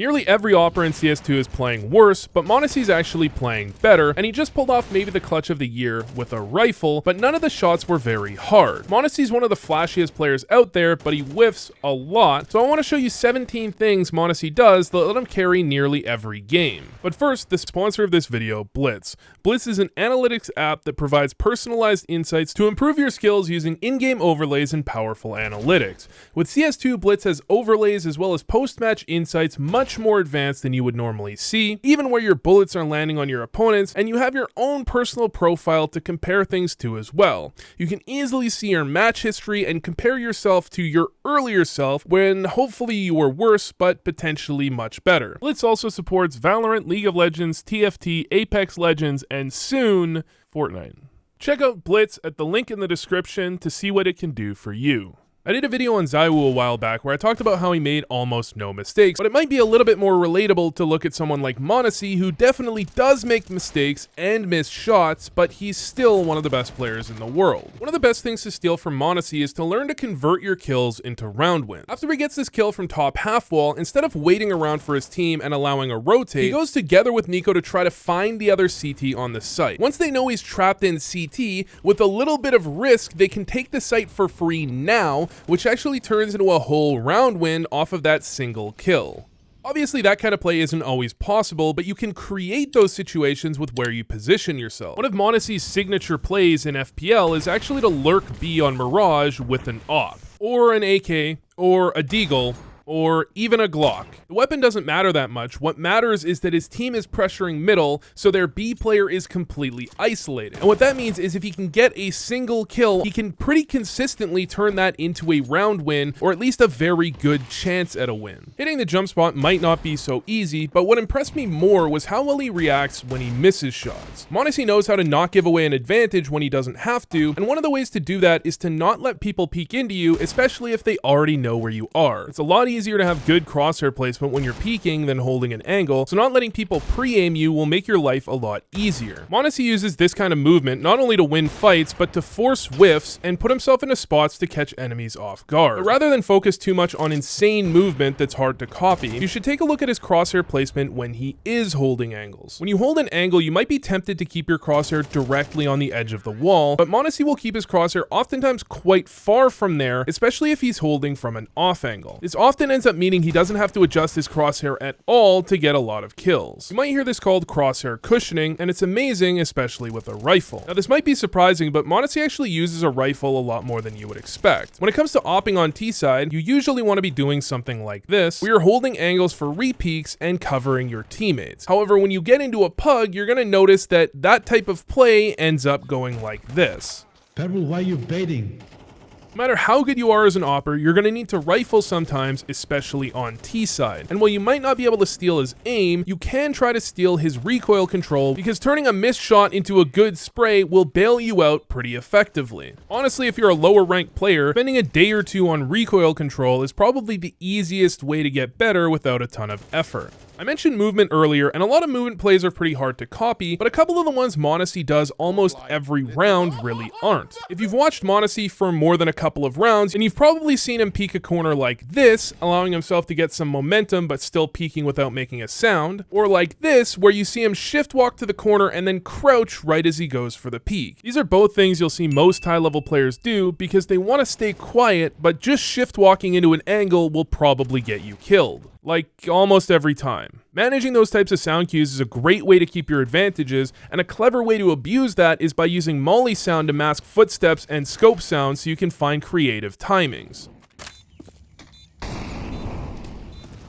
Nearly every AWPer in CS2 is playing worse, but monesy's actually playing better, and he just pulled off maybe the clutch of the year with a rifle, but none of the shots were very hard. monesy's one of the flashiest players out there, but he whiffs a lot, so I want to show you 17 things monesy does that let him carry nearly every game. But first, the sponsor of this video, Blitz. Blitz is an analytics app that provides personalized insights to improve your skills using in-game overlays and powerful analytics. With CS2, Blitz has overlays as well as post-match insights much more advanced than you would normally see, even where your bullets are landing on your opponents, and you have your own personal profile to compare things to as well. You can easily see your match history and compare yourself to your earlier self when hopefully you were worse but potentially much better. Blitz also supports Valorant, League of Legends, TFT, Apex Legends, and soon, Fortnite. Check out Blitz at the link in the description to see what it can do for you. I did a video on ZywOo a while back where I talked about how he made almost no mistakes, but it might be a little bit more relatable to look at someone like monesy, who definitely does make mistakes and miss shots, but he's still one of the best players in the world. One of the best things to steal from monesy is to learn to convert your kills into round wins. After he gets this kill from top half wall, instead of waiting around for his team and allowing a rotate, he goes together with Nico to try to find the other CT on the site. Once they know he's trapped in CT, with a little bit of risk, they can take the site for free now, which actually turns into a whole round win off of that single kill. Obviously, that kind of play isn't always possible, but you can create those situations with where you position yourself. One of monesy's signature plays in FPL is actually to lurk B on Mirage with an AWP, or an AK, or a Deagle, or even a Glock. The weapon doesn't matter that much. What matters is that his team is pressuring middle, so their B player is completely isolated. And what that means is if he can get a single kill, he can pretty consistently turn that into a round win, or at least a very good chance at a win. Hitting the jump spot might not be so easy, but what impressed me more was how well he reacts when he misses shots. monesy knows how to not give away an advantage when he doesn't have to, and one of the ways to do that is to not let people peek into you, especially if they already know where you are. It's a lot easier to have good crosshair placement when you're peeking than holding an angle, so not letting people pre-aim you will make your life a lot easier. monesy uses this kind of movement not only to win fights, but to force whiffs and put himself into spots to catch enemies off guard. But rather than focus too much on insane movement that's hard to copy, you should take a look at his crosshair placement when he is holding angles. When you hold an angle, you might be tempted to keep your crosshair directly on the edge of the wall, but monesy will keep his crosshair oftentimes quite far from there, especially if he's holding from an off angle. This often ends up meaning he doesn't have to adjust his crosshair at all to get a lot of kills. You might hear this called crosshair cushioning, and it's amazing, especially with a rifle. Now, this might be surprising, but monesy actually uses a rifle a lot more than you would expect. When it comes to AWPing on T side, you usually want to be doing something like this, where you're holding angles for re-peeks and covering your teammates. However, when you get into a pug, you're going to notice that that type of play ends up going like this. Pebble, why are you baiting? No matter how good you are as an AWPer, you're going to need to rifle sometimes, especially on T side. And while you might not be able to steal his aim, you can try to steal his recoil control, because turning a missed shot into a good spray will bail you out pretty effectively. Honestly, if you're a lower ranked player, spending a day or two on recoil control is probably the easiest way to get better without a ton of effort. I mentioned movement earlier, and a lot of movement plays are pretty hard to copy, but a couple of the ones monesy does almost every round really aren't. If you've watched monesy for more than a couple of rounds, and you've probably seen him peek a corner like this, allowing himself to get some momentum but still peeking without making a sound, or like this, where you see him shift walk to the corner and then crouch right as he goes for the peek. These are both things you'll see most high-level players do because they want to stay quiet, but just shift walking into an angle will probably get you killed. Like almost every time. Managing those types of sound cues is a great way to keep your advantages, and a clever way to abuse that is by using molly sound to mask footsteps and scope sound so you can find creative timings.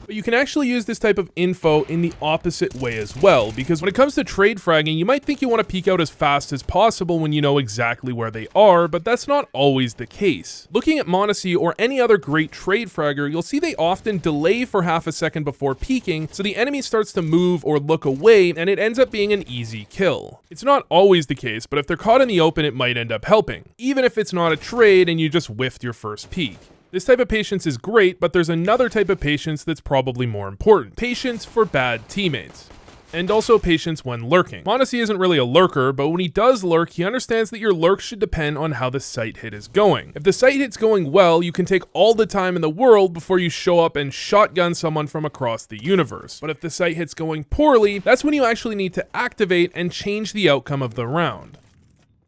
But you can actually use this type of info in the opposite way as well, because when it comes to trade fragging, you might think you want to peek out as fast as possible when you know exactly where they are, but that's not always the case. Looking at monesy or any other great trade fragger, you'll see they often delay for half a second before peeking, so the enemy starts to move or look away, and it ends up being an easy kill. It's not always the case, but if they're caught in the open, it might end up helping, even if it's not a trade and you just whiffed your first peek. This type of patience is great, but there's another type of patience that's probably more important. Patience for bad teammates. and also patience when lurking. monesy isn't really a lurker, but when he does lurk, he understands that your lurk should depend on how the sight hit is going. If the sight hit's going well, you can take all the time in the world before you show up and shotgun someone from across the universe. But if the sight hit's going poorly, that's when you actually need to activate and change the outcome of the round.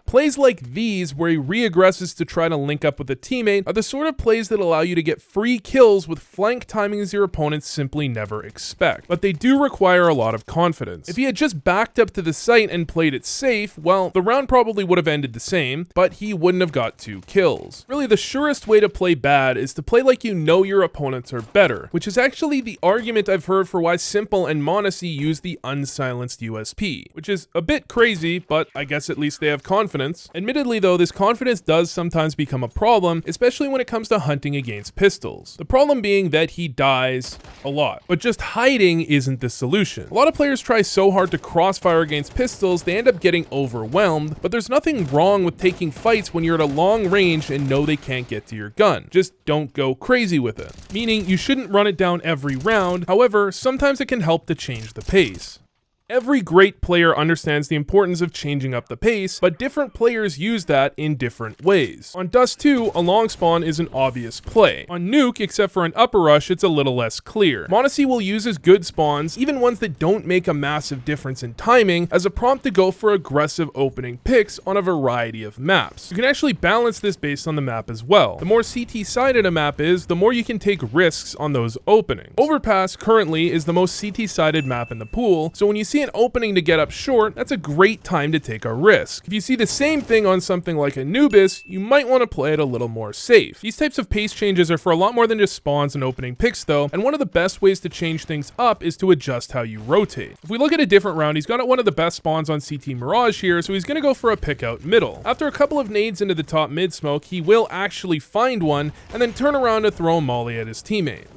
Plays like these, where he re-aggresses to try to link up with a teammate, are the sort of plays that allow you to get free kills with flank timings your opponents simply never expect. But they do require a lot of confidence. If he had just backed up to the site and played it safe, well, the round probably would have ended the same, but he wouldn't have got 2 kills. Really, the surest way to play bad is to play like you know your opponents are better, which is actually the argument I've heard for why Simple and monesy use the unsilenced USP, which is a bit crazy, but I guess at least they have confidence. Admittedly though, this confidence does sometimes become a problem, especially when it comes to hunting against pistols. The problem being that he dies a lot, but just hiding isn't the solution. A lot of players try so hard to crossfire against pistols, they end up getting overwhelmed, but there's nothing wrong with taking fights when you're at a long range and know they can't get to your gun. Just don't go crazy with it. Meaning you shouldn't run it down every round, however, sometimes it can help to change the pace. Every great player understands the importance of changing up the pace, but different players use that in different ways. On Dust 2, a long spawn is an obvious play. On Nuke, except for an upper rush, it's a little less clear. monesy will use his good spawns, even ones that don't make a massive difference in timing, as a prompt to go for aggressive opening picks on a variety of maps. You can actually balance this based on the map as well. The more CT-sided a map is, the more you can take risks on those openings. Overpass currently is the most CT-sided map in the pool, so when you see an opening to get up short, that's a great time to take a risk. If you see the same thing on something like Anubis, you might want to play it a little more safe. These types of pace changes are for a lot more than just spawns and opening picks though, and one of the best ways to change things up is to adjust how you rotate. If we look at a different round, he's got one of the best spawns on CT Mirage here, so he's going to go for a pick out middle. After a couple of nades into the top mid smoke, he will actually find one, and then turn around to throw a molly at his teammate.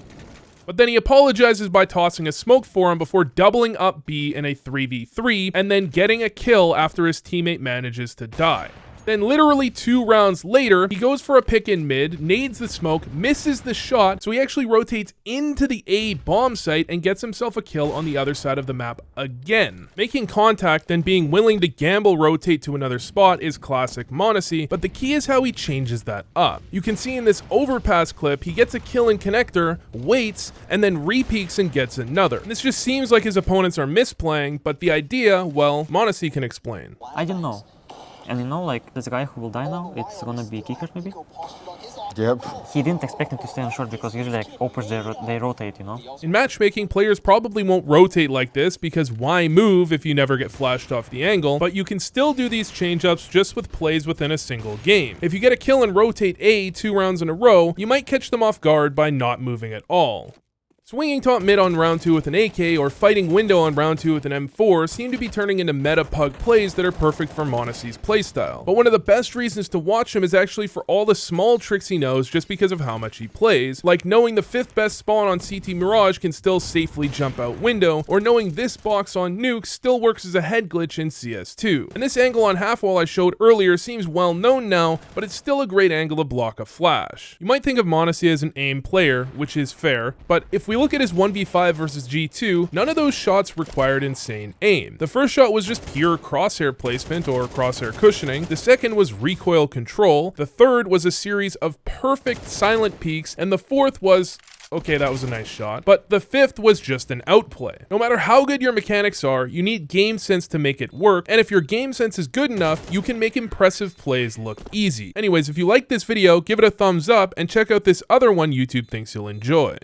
But then he apologizes by tossing a smoke for him before doubling up B in a 3v3 and then getting a kill after his teammate manages to die. Then literally 2 rounds later, he goes for a pick in mid, nades the smoke, misses the shot, so he actually rotates into the A bomb site and gets himself a kill on the other side of the map again. Making contact, then being willing to gamble rotate to another spot is classic monesy, but the key is how he changes that up. You can see in this overpass clip, he gets a kill in connector, waits, and then repeaks and gets another. And this just seems like his opponents are misplaying, but the idea, well, monesy can explain. I don't know. And you know, like, this guy who will die now, it's gonna be kickers maybe? Yep. He didn't expect him to stay on short because usually like oppers they rotate, you know? In matchmaking, players probably won't rotate like this because why move if you never get flashed off the angle, but you can still do these change-ups just with plays within a single game. If you get a kill and rotate A 2 rounds in a row, you might catch them off guard by not moving at all. Swinging top mid on round 2 with an AK or fighting window on round 2 with an M4 seem to be turning into meta pug plays that are perfect for monesy's playstyle. But one of the best reasons to watch him is actually for all the small tricks he knows just because of how much he plays, like knowing the 5th best spawn on CT Mirage can still safely jump out window, or knowing this box on Nuke still works as a head glitch in CS2. And this angle on half wall I showed earlier seems well known now, but it's still a great angle to block a flash. You might think of monesy as an aim player, which is fair, but if we look at his 1v5 versus G2, none of those shots required insane aim. The first shot was just pure crosshair placement or crosshair cushioning, the second was recoil control, the third was a series of perfect silent peaks, and the fourth was, okay, that was a nice shot, but the 5th was just an outplay. No matter how good your mechanics are, you need game sense to make it work, and if your game sense is good enough, you can make impressive plays look easy. Anyways, if you like this video, give it a thumbs up, and check out this other one YouTube thinks you'll enjoy.